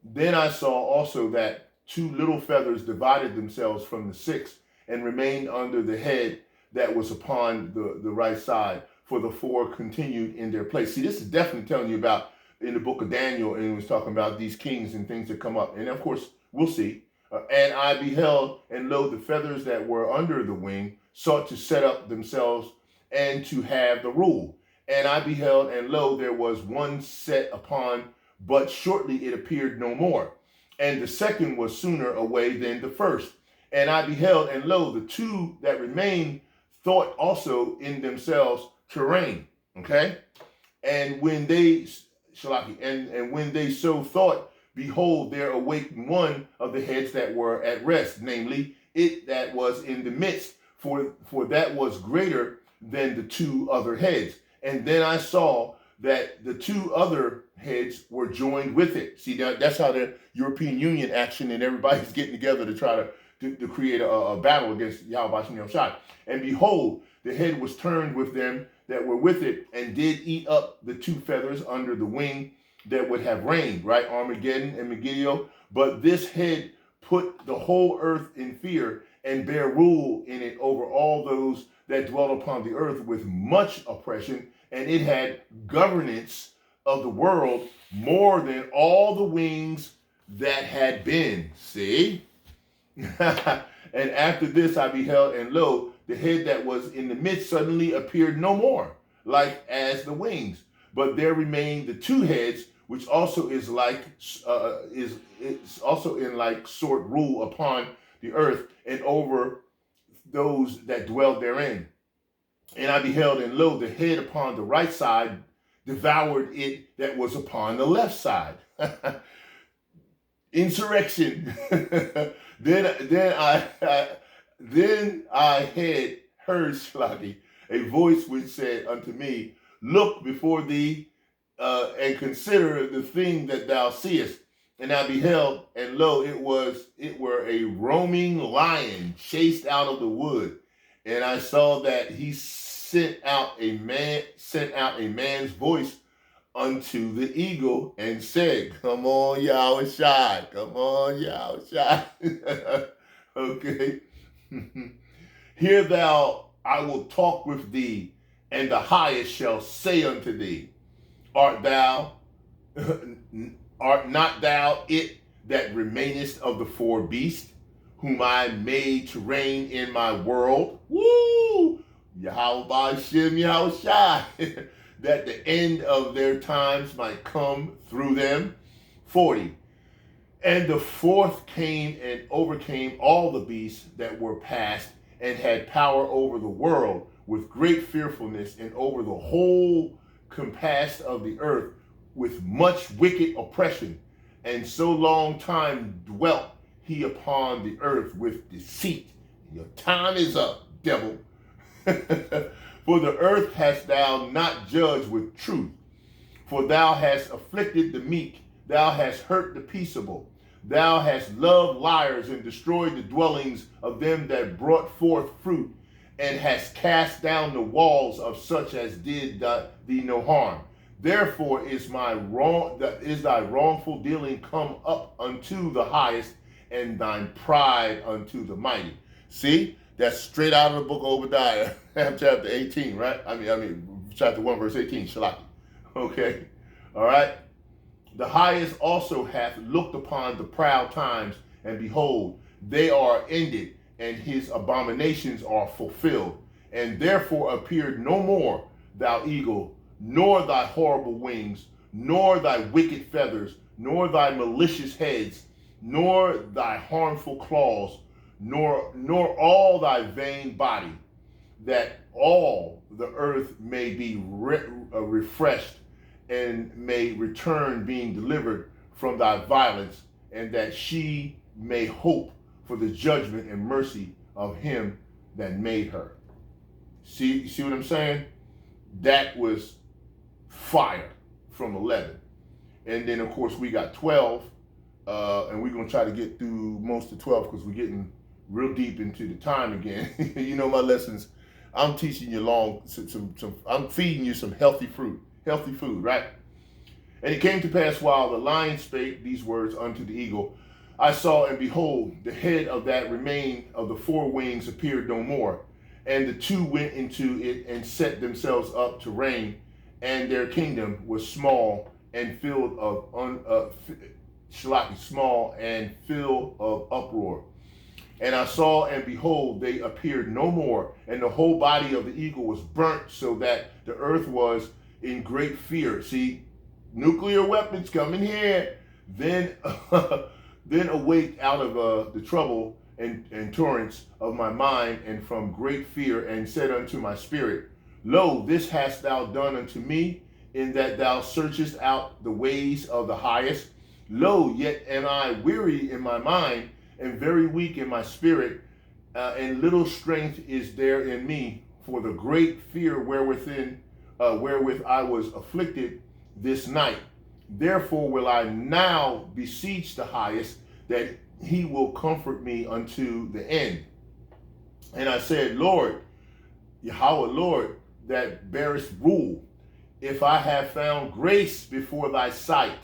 Speaker 1: Then I saw also that 2 little feathers divided themselves from the 6, and remained under the head that was upon the right side, for the 4 continued in their place. See, this is definitely telling you about in the book of Daniel, and it was talking about these kings and things that come up. And of course, we'll see. And I beheld, and lo, the feathers that were under the wing sought to set up themselves and to have the rule. And I beheld, and lo, there was one set upon, but shortly it appeared no more. And the second was sooner away than the first. And I beheld, and lo, the two that remained thought also in themselves to reign. Okay? And when they, Shalaki, and when they so thought, behold, there awakened one of the heads that were at rest, namely it that was in the midst, for that was greater than the two other heads. And then I saw that the two other heads were joined with it. See, that's how the European Union action, and everybody's getting together to try to create a battle against YAHAWASHI. And behold, the head was turned with them that were with it, and did eat up the two feathers under the wing that would have reigned, right? Armageddon and Megiddo. But this head put the whole earth in fear, and bear rule in it over all those that dwell upon the earth with much oppression, and it had governance of the world more than all the wings that had been. See? And after this I beheld, and lo, the head that was in the midst suddenly appeared no more, like as the wings. But there remained the two heads, which also is like is also in like sort rule upon the earth and over those that dwell therein. And I beheld, and lo, the head upon the right side devoured it that was upon the left side. Insurrection. Then I heard Shlaki, a voice which said unto me, look before thee and consider the thing that thou seest. And I beheld, and lo, it were a roaming lion chased out of the wood. And I saw that he sent out a man's voice unto the eagle and said, come on, YAHAWASHI, come on, YAHAWASHI. Okay. Hear thou, I will talk with thee, and the highest shall say unto thee, art not thou it that remainest of the four beasts, whom I made to reign in my world? Woo! YAHAWASHI, YAHAWASHI. That the end of their times might come through them. 40. And the fourth came and overcame all the beasts that were past, and had power over the world with great fearfulness, and over the whole compass of the earth with much wicked oppression. And so long time dwelt he upon the earth with deceit. Your time is up, devil. For the earth hast thou not judged with truth. For thou hast afflicted the meek, thou hast hurt the peaceable. Thou hast loved liars, and destroyed the dwellings of them that brought forth fruit, and hast cast down the walls of such as did thee no harm. Therefore is thy wrongful dealing come up unto the highest, and thine pride unto the mighty. See? That's straight out of the book of Obadiah, chapter 18, right? I mean, chapter 1, verse 18, Shalaki. Okay? All right? The highest also hath looked upon the proud times, and behold, they are ended, and his abominations are fulfilled. And therefore appeared no more, thou eagle, nor thy horrible wings, nor thy wicked feathers, nor thy malicious heads, nor thy harmful claws, nor all thy vain body, that all the earth may be refreshed, and may return being delivered from thy violence, and that she may hope for the judgment and mercy of him that made her. See what I'm saying? That was fire from 11. And then, of course, we got 12, and we're going to try to get through most of 12 because we're getting real deep into the time again. You know my lessons. I'm teaching you I'm feeding you some healthy food, right? And it came to pass while the lion spake these words unto the eagle, I saw, and behold, the head of that remained of the four wings appeared no more. And the two went into it and set themselves up to reign, and their kingdom was small and filled of small and full of uproar. And I saw, and behold, they appeared no more, and the whole body of the eagle was burnt, so that the earth was in great fear. See, nuclear weapons coming here. Then, then awake out of the trouble and torrents of my mind, and from great fear, and said unto my spirit, Lo, this hast thou done unto me, in that thou searchest out the ways of the highest. Lo, yet am I weary in my mind, and very weak in my spirit, and little strength is there in me, for the great fear wherewith I was afflicted this night. Therefore will I now beseech the highest, that he will comfort me unto the end. And I said, Lord, YAHAWAH, Lord, that bearest rule, if I have found grace before thy sight.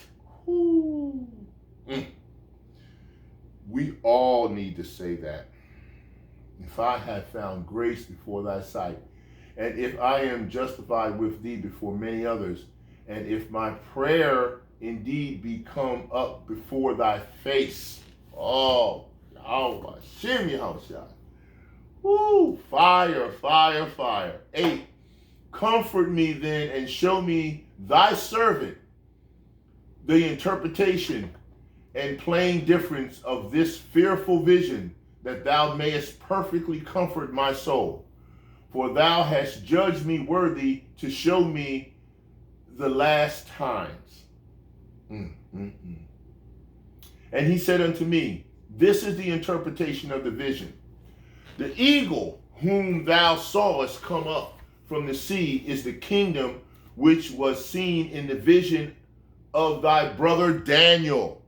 Speaker 1: We all need to say that. If I have found grace before thy sight, and if I am justified with thee before many others, and if my prayer indeed be come up before thy face. Oh, YAHAWASHI. Woo, fire, fire, fire. 8, comfort me then, and show me thy servant the interpretation and plain difference of this fearful vision, that thou mayest perfectly comfort my soul. For thou hast judged me worthy to show me the last times. And he said unto me, this is the interpretation of the vision. The eagle whom thou sawest come up from the sea is the kingdom which was seen in the vision of thy brother Daniel.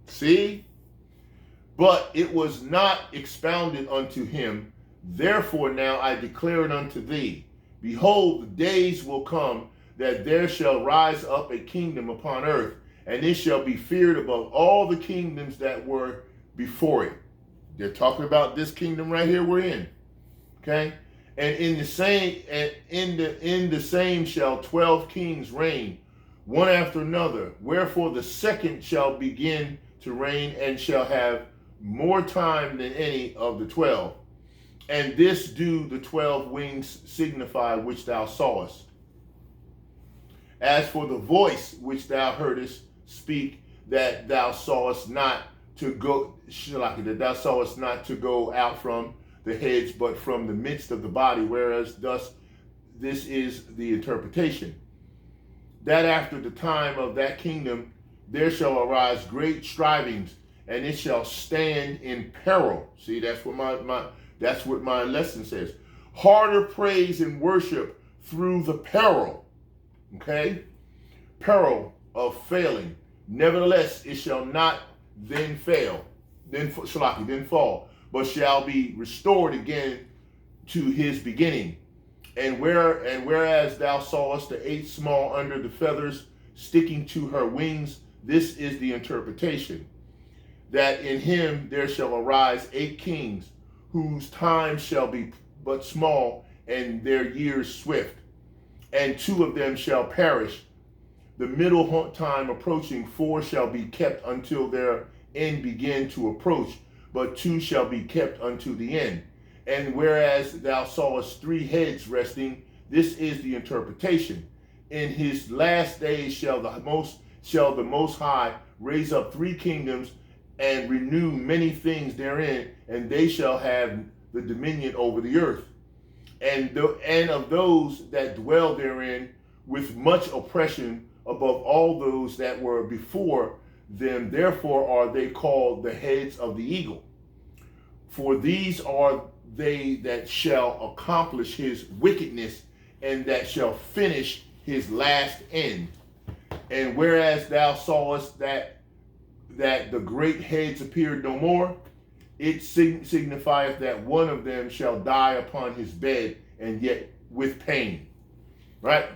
Speaker 1: See? But it was not expounded unto him. Therefore now I declare it unto thee. Behold, the days will come that there shall rise up a kingdom upon earth, and it shall be feared above all the kingdoms that were before it. They're talking about this kingdom right here we're in. Okay? And in the same shall 12 kings reign, one after another. Wherefore the second shall begin to reign, and shall have more time than any of the 12. And this do the 12 wings signify which thou sawest. As for the voice which thou heardest speak, that thou sawest not to go, that thou sawest not to go out from the heads, but from the midst of the body, whereas thus this is the interpretation. That after the time of that kingdom there shall arise great strivings, and it shall stand in peril. See, that's what my lesson says. Harder praise and worship through the peril. Okay? Peril of failing. Nevertheless, it shall not then fail, then fall, but shall be restored again to his beginning. And whereas thou sawest the 8 small under the feathers sticking to her wings, this is the interpretation. That in him there shall arise 8 kings, whose time shall be but small, and their years swift. And 2 of them shall perish. The middle time approaching, 4 shall be kept until their end begin to approach, but 2 shall be kept unto the end. And whereas thou sawest 3 heads resting, this is the interpretation. In his last days shall the Most High raise up 3 kingdoms, and renew many things therein, and they shall have the dominion over the earth. And of those that dwell therein with much oppression above all those that were before them, therefore are they called the heads of the eagle. For these are they that shall accomplish his wickedness, and that shall finish his last end. And whereas thou sawest that the great heads appeared no more, it signifieth that one of them shall die upon his bed, and yet with pain. Right?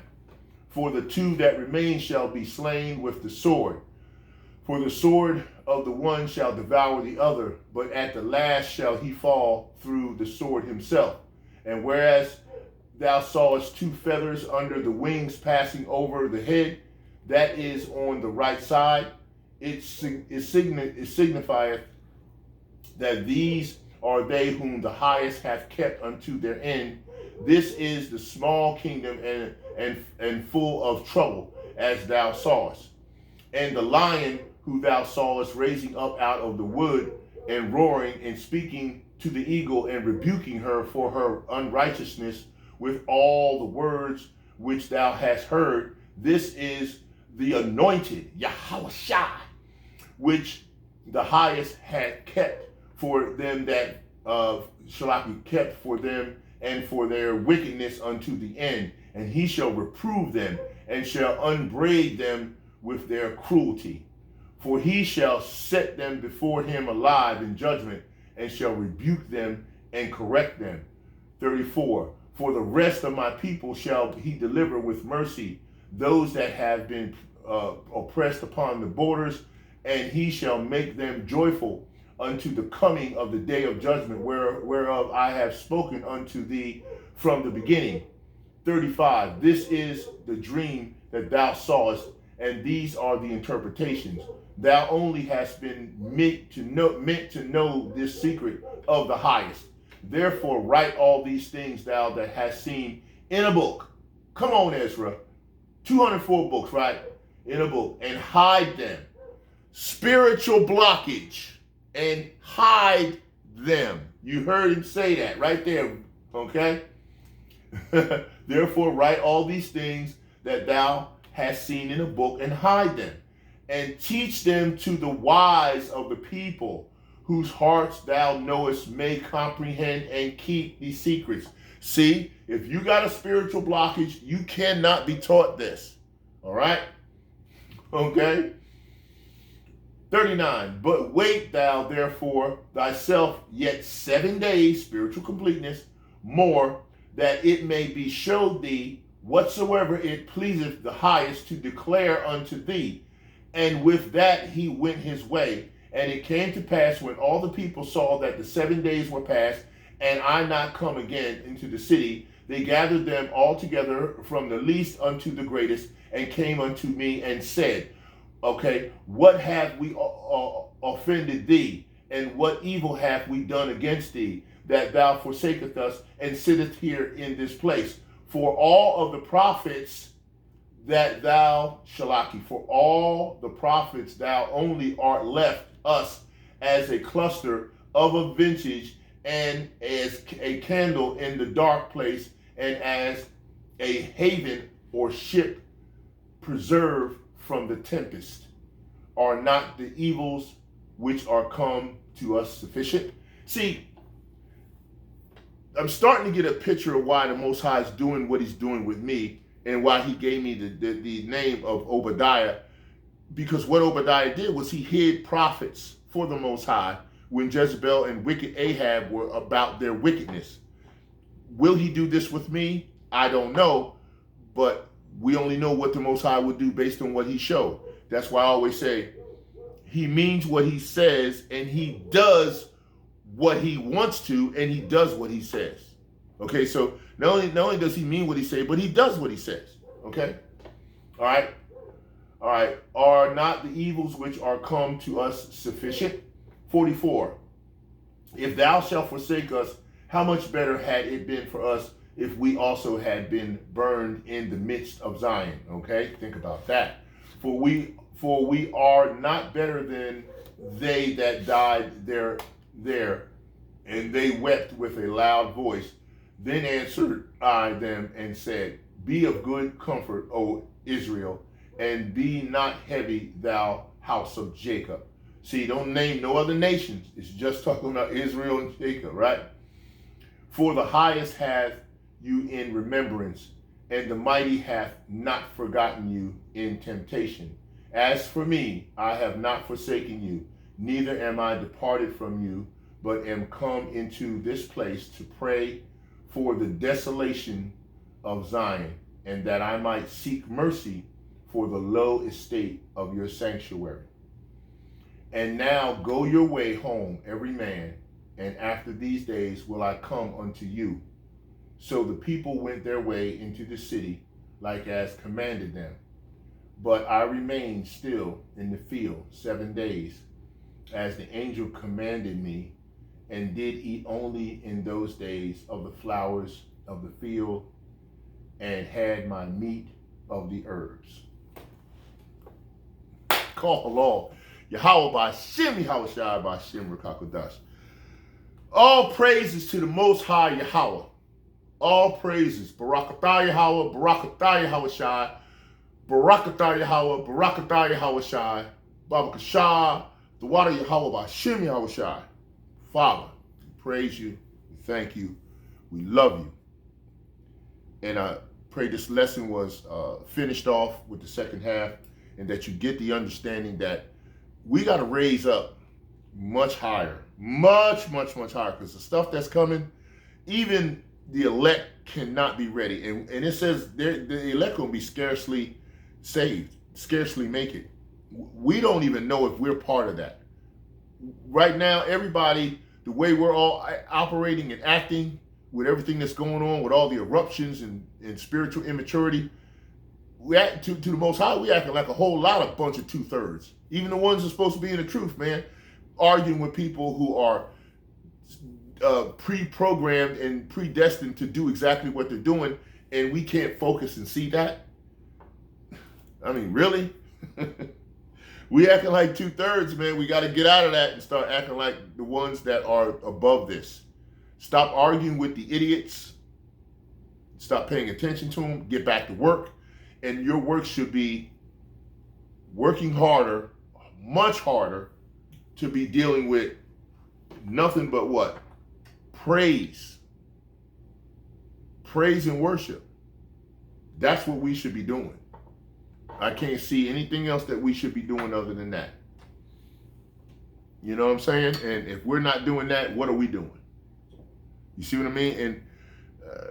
Speaker 1: For the 2 that remain shall be slain with the sword. For the sword of the one shall devour the other, but at the last shall he fall through the sword himself. And whereas thou sawest 2 feathers under the wings passing over the head, that is on the right side, it signifieth that these are they whom the highest hath kept unto their end. This is the small kingdom and full of trouble, as thou sawest. And the lion who thou sawest raising up out of the wood, and roaring and speaking to the eagle, and rebuking her for her unrighteousness with all the words which thou hast heard. This is the anointed YAHAWASHI, which the highest had kept for them that kept for them and for their wickedness unto the end. And he shall reprove them, and shall unbraid them with their cruelty. For he shall set them before him alive in judgment, and shall rebuke them and correct them. 34. For the rest of my people shall he deliver with mercy, those that have been oppressed upon the borders, and he shall make them joyful unto the coming of the day of judgment, whereof I have spoken unto thee from the beginning. 35. This is the dream that thou sawest, and these are the interpretations. Thou only hast been meant to know this secret of the highest. Therefore write all these things thou that hast seen in a book. Come on, Ezra. 204 books, right? In a book, and hide them. Spiritual blockage, and hide them. You heard him say that right there, okay? Therefore write all these things that thou hast seen in a book, and hide them, and teach them to the wise of the people, whose hearts thou knowest may comprehend and keep these secrets. See, if you got a spiritual blockage, you cannot be taught this. All right? Okay? 39. But wait thou therefore thyself yet 7 days, spiritual completeness, more, that it may be showed thee whatsoever it pleaseth the highest to declare unto thee. And with that he went his way. And it came to pass, when all the people saw that the 7 days were past, and I not come again into the city, they gathered them all together from the least unto the greatest, and came unto me and said, okay, what have we offended thee? And what evil have we done against thee, that thou forsakest us and sittest here in this place? For all of the prophets that thou, for all the prophets thou only art left us as a cluster of a vintage, and as a candle in the dark place, and as a haven or ship preserved from the tempest. Are not the evils which are come to us sufficient? See, I'm starting to get a picture of why the Most High is doing what he's doing with me, and why he gave me the name of Obadiah. Because what Obadiah did was he hid prophets for the Most High when Jezebel and wicked Ahab were about their wickedness. Will he do this with me? I don't know, but we only know what the Most High would do based on what he showed. That's why I always say he means what he says, and he does what he wants to, and he does what he says. Okay, so not only does he mean what he says, but he does what he says. Okay? All right? All right. Are not the evils which are come to us sufficient? 44. If thou shalt forsake us, how much better had it been for us if we also had been burned in the midst of Zion? Okay? Think about that. For we are not better than they that died there, and they wept with a loud voice. Then answered I them and said, be of good comfort, O Israel, and be not heavy, thou house of Jacob. See, don't name no other nations. It's just talking about Israel and Jacob, right? For the highest hath you in remembrance, and the mighty hath not forgotten you in temptation. As for me, I have not forsaken you, neither am I departed from you, but am come into this place to pray for the desolation of Zion, and that I might seek mercy for the low estate of your sanctuary. And now go your way home, every man, and after these days will I come unto you. So the people went their way into the city, like as commanded them. But I remained still in the field 7 days, as the angel commanded me, and did eat only in those days of the flowers of the field, and had my meat of the herbs. Kalal. YAHAWAH BAHASHAM, YAHAWASHI BAHASHAM Qadash. All praises to the Most High Yahawah. All praises. Barakatah Yahawah, Barakatah Yahawashai, Barakatah Yahawah, Barakatah Yahawashai, Babakashah, the water YAHAWAH BAHASHAM YAHAWASHI. Father, we praise you, we thank you, we love you. And I pray this lesson was finished off with the second half, and that you get the understanding that we got to raise up much higher, much higher, because the stuff that's coming, even the elect cannot be ready. And it says the elect going to be scarcely saved, scarcely make it. We don't even know if we're part of that. Right now, everybody, the way we're all operating and acting with everything that's going on, with all the eruptions and spiritual immaturity, we act to the Most High, we acting like a whole lot of bunch of 2/3. Even the ones that are supposed to be in the truth, man, arguing with people who are pre-programmed and predestined to do exactly what they're doing, and we can't focus and see that. I mean, really? We acting like 2/3, man. We got to get out of that and start acting like the ones that are above this. Stop arguing with the idiots. Stop paying attention to them. Get back to work. And your work should be working harder, much harder, to be dealing with nothing but what? Praise. Praise and worship. That's what we should be doing. I can't see anything else that we should be doing other than that. You know what I'm saying? And if we're not doing that, what are we doing? You see what I mean? And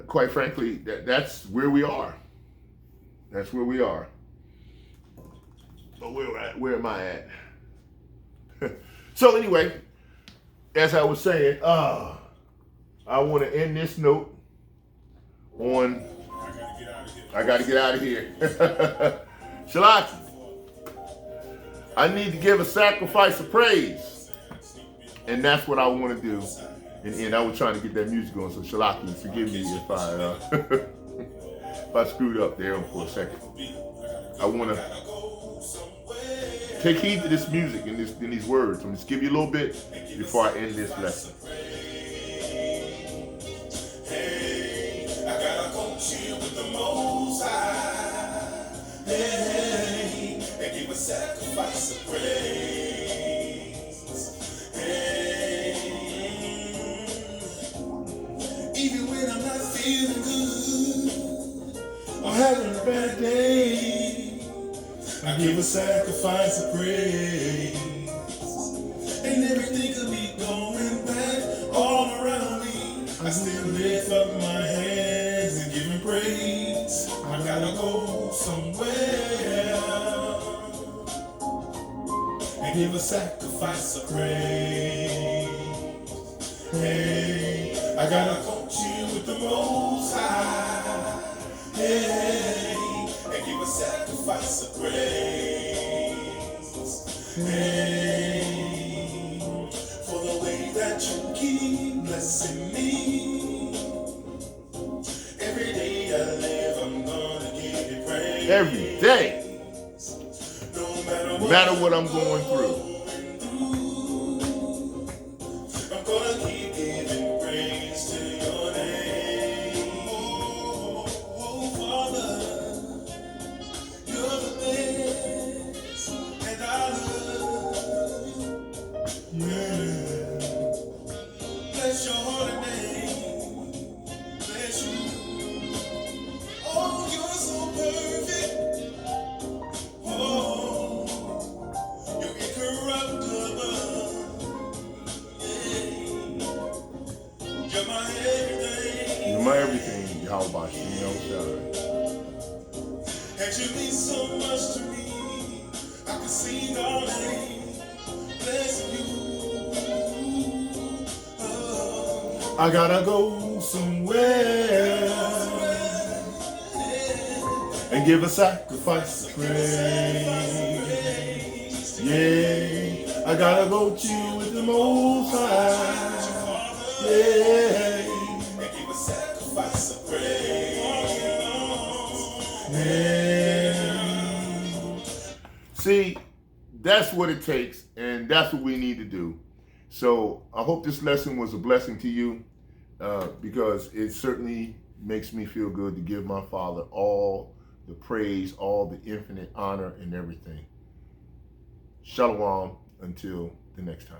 Speaker 1: quite frankly, that's where we are. That's where we are. But where am I at? So anyway, as I was saying, I want to end this note on, I got to get out of here. Shalaki, I need to give a sacrifice of praise. And that's what I want to do. And I was trying to get that music going, so Shalaki, forgive me if I screwed up there for a second. I want to take heed to this music and these words. I'm just give you a little bit before I end this lesson. Hey, I gotta go chill with the Most High. Hey, and give a sacrifice of praise. Hey, even when I'm not feeling good, I'm having a bad day, I give a sacrifice of praise. And everything could be going bad all around me, I still lift up my hands and give him praise. I gotta go somewhere and give a sacrifice of praise. Hey, I gotta go chill with the Most High. Hey, and give a sacrifice of praise. Hey, for the way that you keep blessing me. Every day I live, I'm gonna give you praise. Every day. No matter what I'm going through. I'm gonna keep giving praise to your name. Oh, Father, you're the best, and I love you. Yeah. Bless your holy name. Bless you. Oh, you're so perfect. Oh, you're incorruptible. Yeah. You're my everything. You're my everything, YAHAWASHI. And you mean so much to me. I can sing all day, blessing you. Oh. I gotta go somewhere and give a sacrifice of praise. Yeah, I gotta go to you with the Most High. Yeah, and give a sacrifice of praise. Yeah. See, that's what it takes, and that's what we need to do. So I hope this lesson was a blessing to you, because it certainly makes me feel good to give my Father all the praise, all the infinite honor and everything. Shalom until the next time.